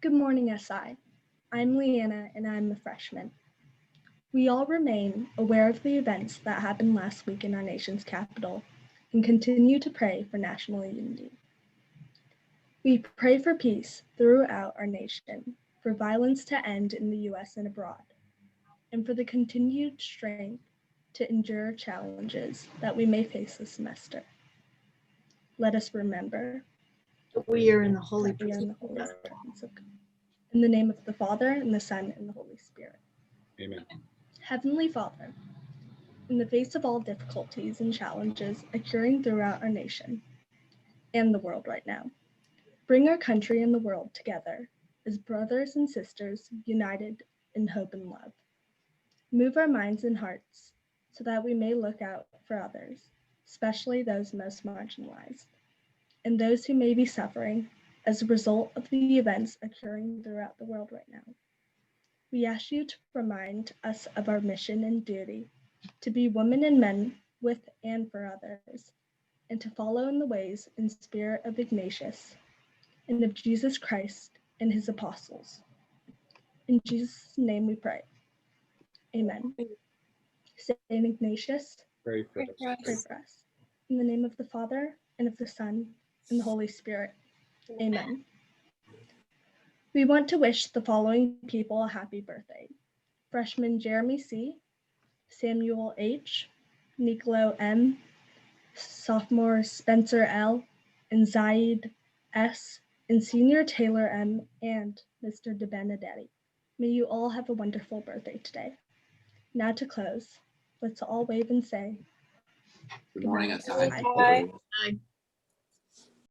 Good morning, SI. I'm Leanna and I'm a freshman. We all remain aware of the events that happened last week in our nation's capital and continue to pray for national unity. We pray for peace throughout our nation, for violence to end in the US and abroad, and for the continued strength to endure challenges that we may face this semester. Let us remember We are in the holy that we are in the holy presence. presence of God. In the name of the Father, and the Son, and the Holy Spirit. Amen. Heavenly Father, in the face of all difficulties and challenges occurring throughout our nation and the world right now, bring our country and the world together as brothers and sisters united in hope and love. Move our minds and hearts so that we may look out for others, especially those most marginalized, and those who may be suffering as a result of the events occurring throughout the world right now. We ask you to remind us of our mission and duty to be women and men with and for others, and to follow in the ways and spirit of Ignatius and of Jesus Christ and his apostles. In Jesus' name we pray. Amen. Saint Ignatius, Pray for us. pray for us. In the name of the Father, and of the Son, and the Holy Spirit. Amen. We want to wish the following people a happy birthday. Freshman Jeremy C., Samuel H., Nicolo M., sophomore Spencer L., and Zaid S., and senior Taylor M., and Mr. De Benedetti. May you all have a wonderful birthday today. Now to close, let's all wave and say, Good morning, night, SI. SI. Bye.